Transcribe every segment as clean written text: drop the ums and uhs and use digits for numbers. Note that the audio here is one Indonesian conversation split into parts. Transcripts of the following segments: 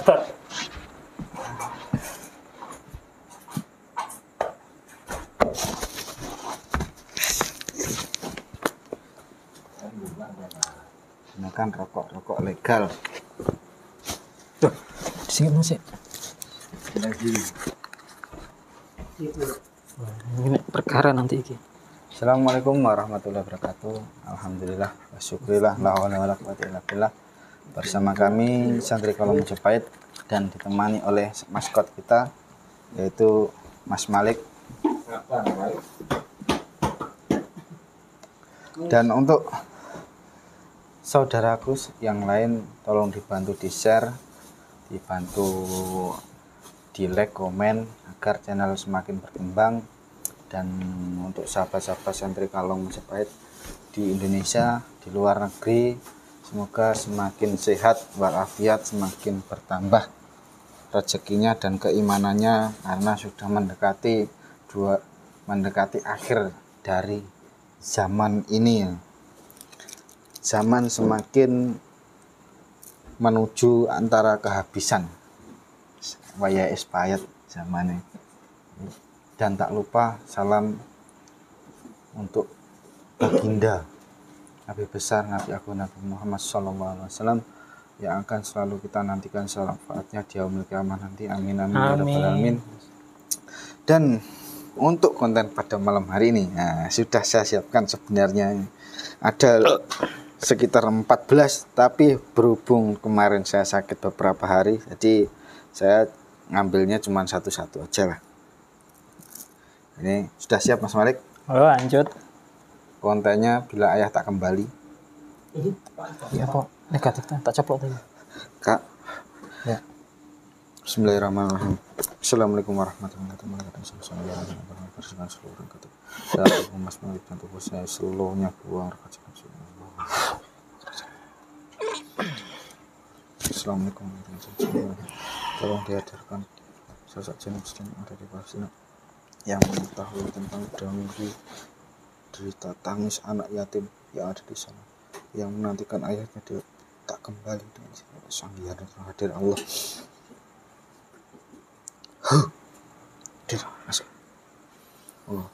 Gunakan rokok legal. Tuh, disini masih. Lagi. Ini perkara nanti iki. Assalamualaikum warahmatullahi wabarakatuh. Alhamdulillah, syukurillah, la haula wala quwwata illa billah. Bersama kami Santri Kolong Majapahit dan ditemani oleh maskot kita yaitu Mas Malik. Dan untuk saudaraku yang lain tolong dibantu di-share, dibantu di like, komen agar channel semakin berkembang. Dan untuk sahabat-sahabat Santri Kolong Majapahit di Indonesia, di luar negeri, semoga semakin sehat walafiat, semakin bertambah rezekinya dan keimanannya karena sudah mendekati akhir dari zaman ini. Zaman semakin menuju antara kehabisan. Waya expired zamannya. Dan tak lupa salam untuk baginda Nabi besar, Nabi Agung, Nabi Muhammad SAW yang akan selalu kita nantikan syafaatnya di yaumil qiyamah nanti. Amin amin ya rabbal alamin. Dan untuk konten pada malam hari ini, sudah saya siapkan sebenarnya ada sekitar 14, tapi berhubung kemarin saya sakit beberapa hari, jadi saya ngambilnya cuma satu-satu aja lah. Ini sudah siap Mas Malik? Oh, lanjut. Kontennya bila ayah tak kembali. Iya, Pak. Negatifnya tak coplok tadi. Kak. Ya. Bismillahirrahmanirrahim. Assalamualaikum warahmatullahi wabarakatuh. Mas Malik dan tubuh saya seluruhnya buang. Assalamualaikum warahmatullahi wabarakatuh. Tolong dihadirkan sosok jenis muslim ada di Palestina yang mengetahui tentang derita tangis anak yatim yang ada di sana, yang menantikan ayahnya dia tak kembali dengan sang yang hadir Allah. Hadir masuk. Allah.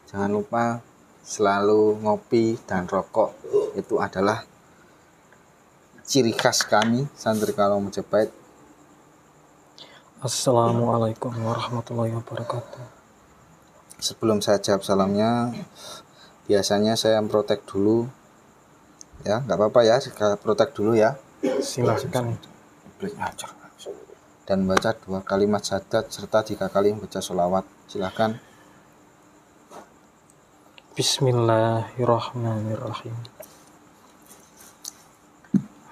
Jangan lupa selalu ngopi dan rokok, itu adalah ciri khas kami Santri Kolong Majapahit. Assalamualaikum warahmatullahi wabarakatuh. Sebelum saya jawab salamnya, biasanya saya protek dulu ya, nggak apa-apa ya, saya protek dulu ya. Silahkan. Dan baca 2 kalimat syahadat serta 3 kali membaca sholawat. Silahkan. Bismillahirrahmanirrahim.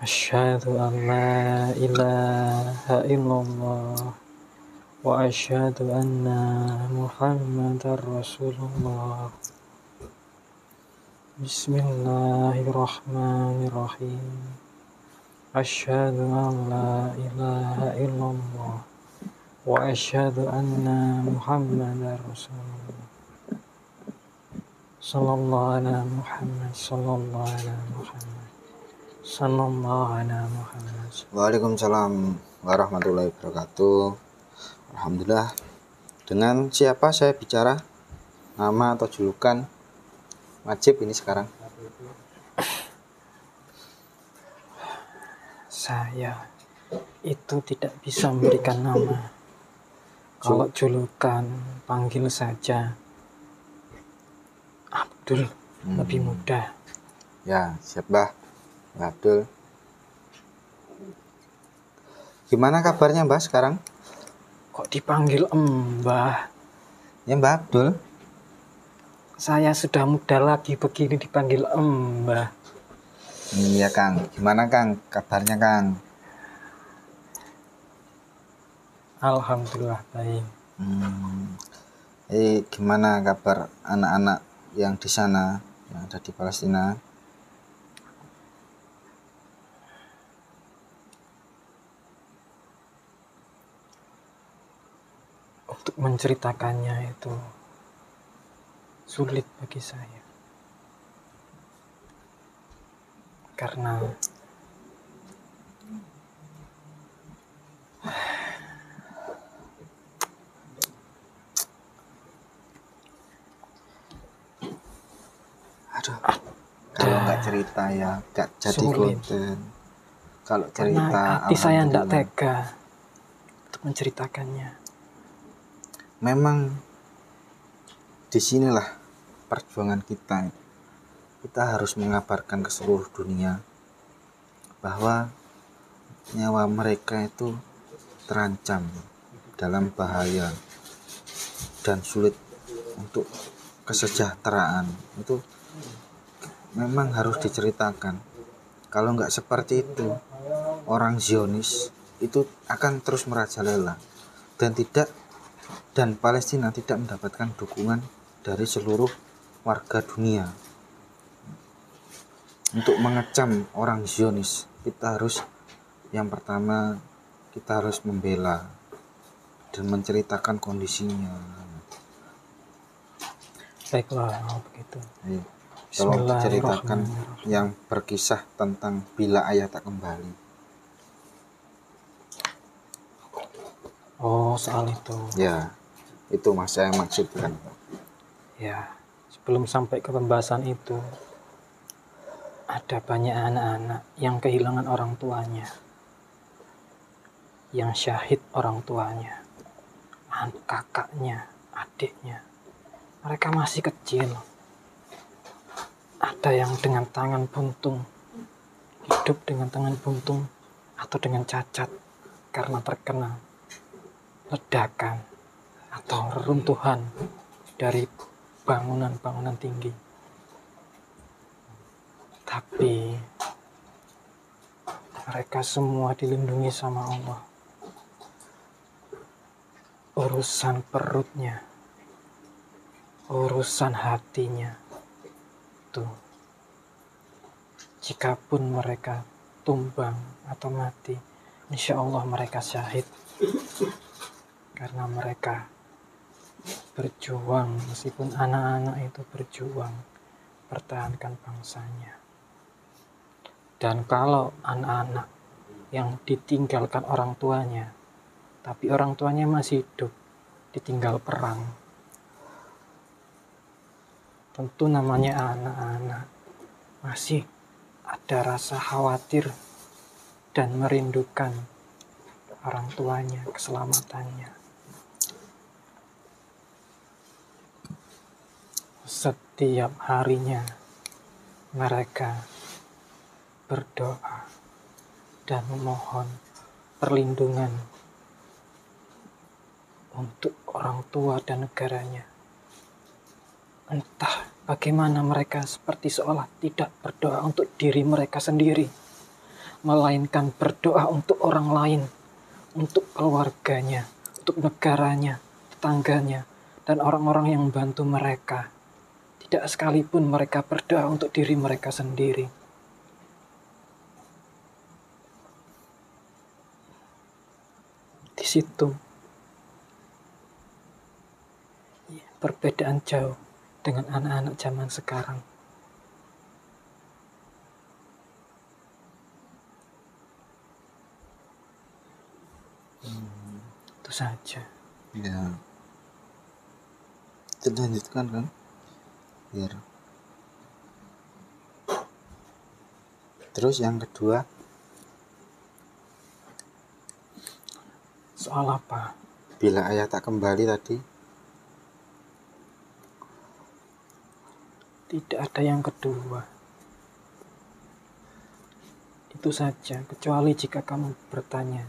Asyhadu an la ilaha illallah wa asyhadu anna Muhammadar Rasulullah. Bismillahirrahmanirrahim. Asyhadu an la ilaha illallah wa asyhadu anna Muhammadar Rasulullah. Sallallahu ala Muhammad, sallallahu ala Muhammad, sallallahu ala Muhammad. Waalaikumsalam warahmatullahi wabarakatuh. Alhamdulillah. Dengan siapa saya bicara? Nama atau julukan? Wajib ini sekarang. Saya itu tidak bisa memberikan nama. Kalau julukan, panggil saja Abdul, lebih mudah. Ya, siap Mbah. Mbah Abdul. Gimana kabarnya Mbah sekarang? Kok dipanggil Mbah? Ya Mbah Abdul. Saya sudah muda lagi begini dipanggil Mbah. Iya Kang. Gimana Kang kabarnya Kang? Alhamdulillah baik. Gimana kabar anak-anak yang di sana, yang ada di Palestina? untuk menceritakannya itu sulit bagi saya. Karena aduh, kalau nggak cerita ya nggak jadi sulit. konten. Kalau Karena cerita hati saya tidak alhamdulillah. tega untuk menceritakannya. Memang disinilah perjuangan kita. Kita harus mengabarkan ke seluruh dunia bahwa nyawa mereka itu terancam, dalam bahaya, dan sulit untuk kesejahteraan. Itu memang harus diceritakan. Kalau nggak seperti itu, orang Zionis itu akan terus merajalela dan Palestina tidak mendapatkan dukungan dari seluruh warga dunia. Untuk mengecam orang Zionis, yang pertama kita harus membela dan menceritakan kondisinya. Baiklah, begitu. Ayo, tolong diceritakan Bismillahirrahmanirrahim. yang berkisah tentang bila ayah tak kembali. Oh, soal itu. Ya, itu mas saya maksudkan. Ya, sebelum sampai ke pembahasan itu, ada banyak anak-anak yang kehilangan orang tuanya, yang syahid orang tuanya, kakaknya, adiknya. Mereka masih kecil. Ada yang dengan tangan buntung, hidup dengan tangan buntung atau dengan cacat karena terkena ledakan atau reruntuhan dari bangunan-bangunan tinggi. Tapi mereka semua dilindungi sama Allah. Urusan perutnya, urusan hatinya, tuh. Jikapun mereka tumbang atau mati, insya Allah mereka syahid. Karena mereka berjuang, meskipun anak-anak itu berjuang pertahankan bangsanya. Dan kalau anak-anak yang ditinggalkan orang tuanya, tapi orang tuanya masih hidup, ditinggal perang, tentu namanya anak-anak masih ada rasa khawatir dan merindukan orang tuanya, keselamatannya. Setiap harinya mereka berdoa dan memohon perlindungan untuk orang tua dan negaranya. Entah bagaimana mereka seperti seolah tidak berdoa untuk diri mereka sendiri, melainkan berdoa untuk orang lain, untuk keluarganya, untuk negaranya, tetangganya, dan orang-orang yang membantu mereka. Tidak sekalipun mereka berdoa untuk diri mereka sendiri. Di situ perbedaan jauh dengan anak-anak zaman sekarang. Itu saja. Ya, dilanjutkan kan biar. Terus yang kedua Soal apa? bila ayah tak kembali tadi. Tidak ada yang kedua. Itu saja, kecuali jika kamu bertanya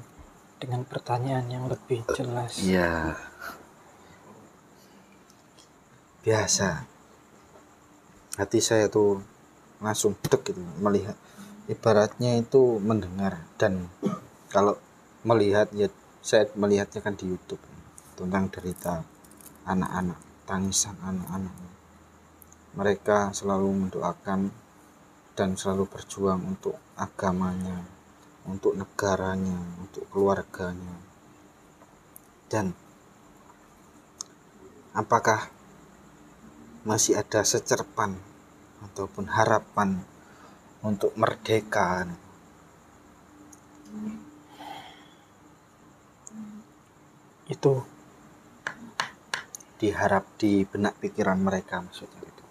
dengan pertanyaan yang lebih jelas. Iya. Biasa. Hati saya tuh langsung dek gitu melihat. Ibaratnya itu mendengar, dan kalau melihat ya saya melihatnya kan di YouTube tentang derita anak-anak, tangisan anak-anak. Mereka selalu mendoakan dan selalu berjuang untuk agamanya, untuk negaranya, untuk keluarganya. Dan apakah masih ada secerpan ataupun harapan untuk merdeka? Itu Diharap di benak pikiran mereka maksudnya itu.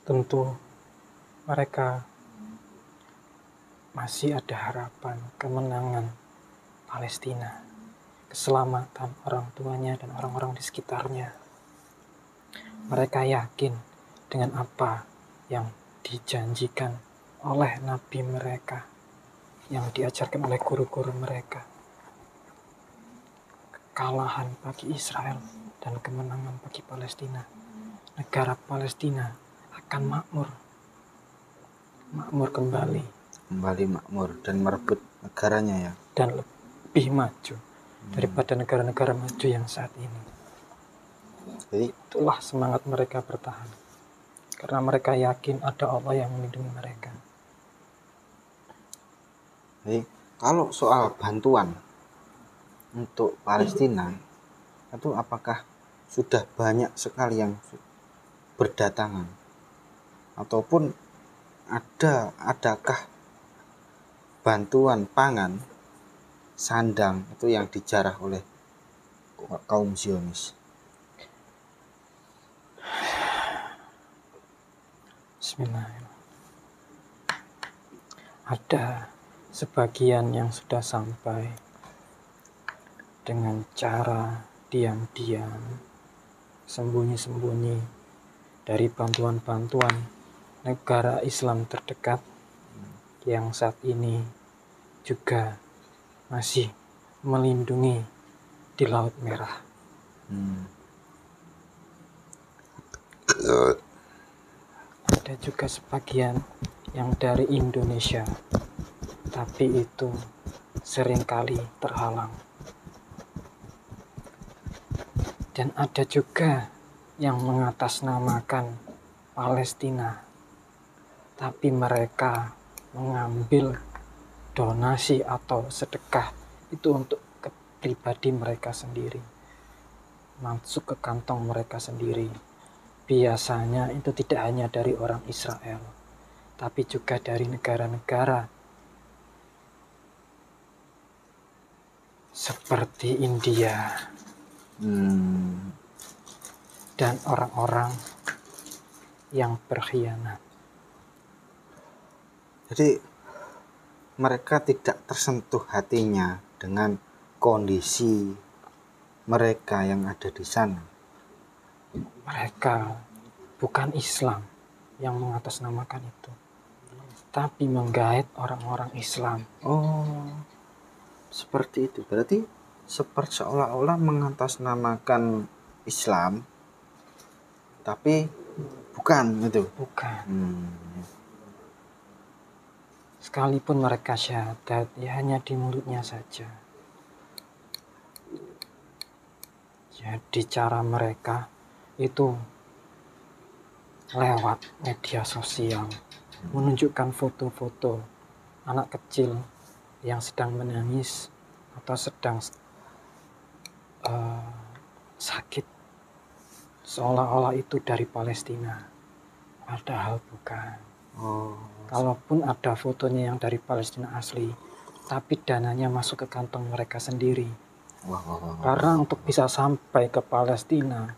tentu mereka masih ada harapan kemenangan Palestina, keselamatan orang tuanya dan orang-orang di sekitarnya. Mereka yakin dengan apa yang dijanjikan oleh nabi mereka, yang diajarkan oleh guru-guru mereka. Kekalahan bagi Israel dan kemenangan bagi Palestina. Negara Palestina akan makmur kembali Makmur dan merebut negaranya ya. dan lebih maju daripada negara-negara maju yang saat ini. Jadi Itulah semangat mereka bertahan, karena mereka yakin ada Allah yang melindungi mereka. kalau soal bantuan untuk Palestina itu apakah sudah banyak sekali yang berdatangan, ataupun adakah bantuan pangan, sandang itu yang dijarah oleh kaum Zionis? Bismillahirrahmanirrahim. Ada sebagian yang sudah sampai dengan cara diam-diam, sembunyi-sembunyi dari bantuan-bantuan negara Islam terdekat yang saat ini juga masih melindungi di Laut Merah. Ada juga sebagian yang dari Indonesia, tapi itu seringkali terhalang. Dan ada juga yang mengatasnamakan Palestina, tapi mereka mengambil donasi atau sedekah itu untuk pribadi mereka sendiri, masuk ke kantong mereka sendiri. Biasanya itu tidak hanya dari orang Israel, tapi juga dari negara-negara seperti India dan orang-orang yang berkhianat. Jadi mereka tidak tersentuh hatinya dengan kondisi mereka yang ada di sana. Mereka bukan Islam yang mengatasnamakan itu, tapi menggait orang-orang Islam. Oh, seperti itu. Berarti seolah-olah mengatasnamakan Islam, tapi bukan itu. Bukan. Sekalipun mereka syahadat, ya hanya di mulutnya saja. Jadi cara mereka itu lewat media sosial, menunjukkan foto-foto anak kecil yang sedang menangis atau sedang sakit, seolah-olah itu dari Palestina, padahal bukan. Kalaupun ada fotonya yang dari Palestina asli, tapi dananya masuk ke kantong mereka sendiri. Karena untuk bisa sampai ke Palestina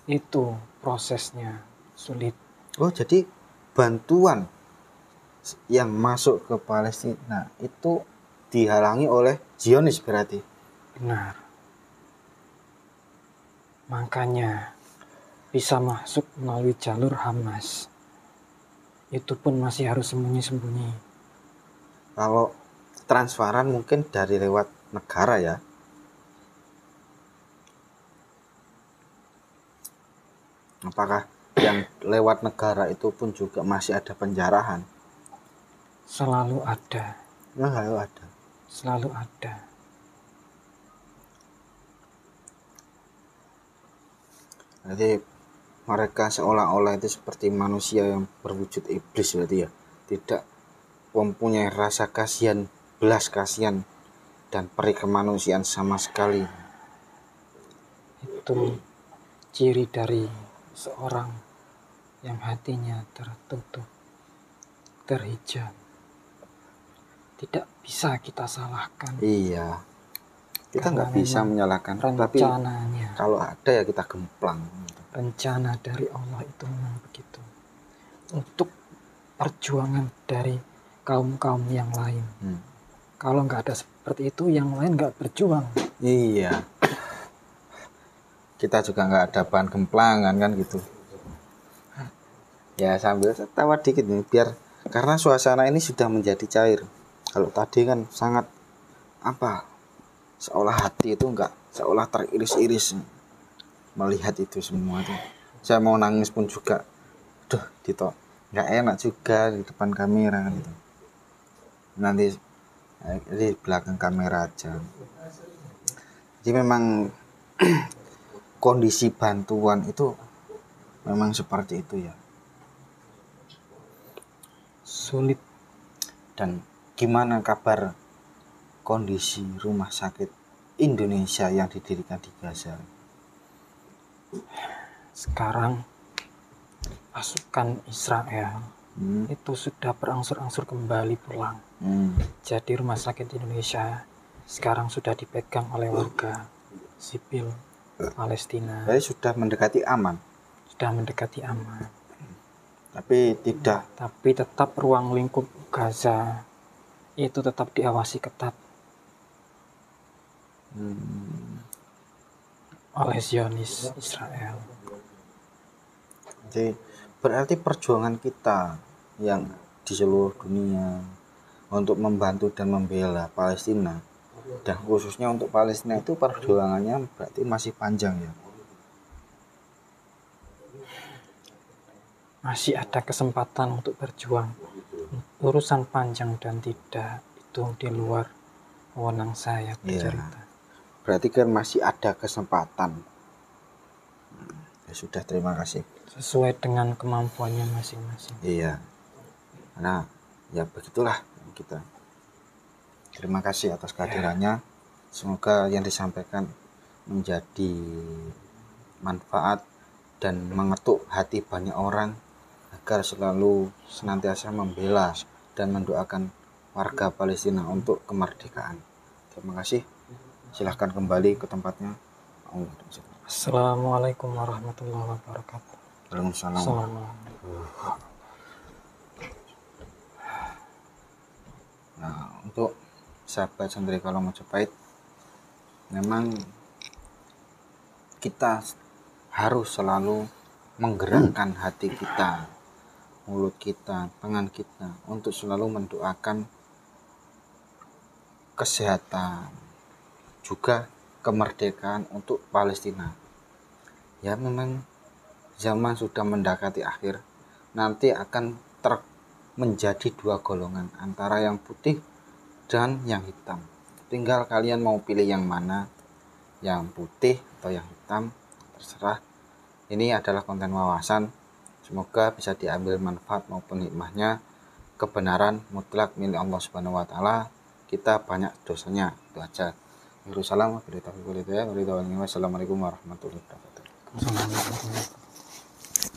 itu prosesnya sulit. Oh, jadi bantuan yang masuk ke Palestina itu dihalangi oleh Zionis berarti? Benar. Makanya bisa masuk melalui jalur Hamas. Itu pun masih harus sembunyi-sembunyi. Kalau transferan mungkin dari lewat negara ya? Apakah yang lewat negara itu pun juga masih ada penjarahan? Selalu ada. Selalu ada. Selalu ada. Jadi mereka seolah-olah itu seperti manusia yang berwujud iblis berarti ya, tidak mempunyai rasa kasihan, belas kasihan dan peri kemanusiaan sama sekali. itu ciri dari seorang yang hatinya tertutup, terhijab. Tidak bisa kita salahkan. Iya, kita Karena nggak bisa memang menyalahkan, tapi rencananya, kalau ada ya kita gemplang. rencana dari Allah itu memang begitu. Untuk perjuangan dari kaum-kaum yang lain. Kalau nggak ada seperti itu, yang lain nggak berjuang. Iya, kita juga nggak ada bahan gemplangan kan gitu. Ya sambil tertawa dikit nih, biar karena suasana ini sudah menjadi cair. Kalau tadi kan sangat apa, seolah hati itu enggak, seolah teriris-iris melihat itu semua tuh. Saya mau nangis pun juga, duh Dito, nggak enak juga di depan kamera gitu. Nanti di belakang kamera aja. Jadi memang kondisi bantuan itu memang seperti itu ya. Sulit. Dan gimana kabar kondisi rumah sakit Indonesia yang didirikan di Gaza? Sekarang pasukan Israel itu sudah berangsur-angsur kembali pulang. Jadi rumah sakit Indonesia sekarang sudah dipegang oleh warga sipil Palestina. Jadi sudah mendekati aman. Sudah mendekati aman. Tapi tidak. Tapi tetap ruang lingkup Gaza itu tetap diawasi ketat oleh Zionis Israel. Jadi berarti perjuangan kita yang di seluruh dunia untuk membantu dan membela Palestina, dan khususnya untuk Palestina itu perjuangannya berarti masih panjang ya. Masih ada kesempatan untuk berjuang. Urusan panjang dan tidak itu di luar wewenang saya bercerita. Berarti kan masih ada kesempatan. Ya sudah, terima kasih. Sesuai dengan kemampuannya masing-masing. Iya. Nah, ya begitulah kita. Terima kasih atas kehadirannya. Semoga yang disampaikan menjadi manfaat dan mengetuk hati banyak orang agar selalu senantiasa membela dan mendoakan warga Palestina untuk kemerdekaan. Terima kasih. Silahkan kembali ke tempatnya. Assalamualaikum warahmatullahi wabarakatuh. Waalaikumsalam. Assalamualaikum. Nah, untuk sahabat Sandrikala Majapahit, memang kita harus selalu menggerakkan hati kita, mulut kita, tangan kita untuk selalu mendoakan kesehatan, juga kemerdekaan untuk Palestina. Ya memang zaman sudah mendekati akhir, nanti akan menjadi dua golongan, antara yang putih dan yang hitam. Tinggal kalian mau pilih yang mana, yang putih atau yang hitam, terserah. Ini adalah konten wawasan, semoga bisa diambil manfaat maupun hikmahnya. Kebenaran mutlak milik Allah Subhanahu wa taala, kita banyak dosanya, itu aja. Assalamualaikum warahmatullahi wabarakatuh.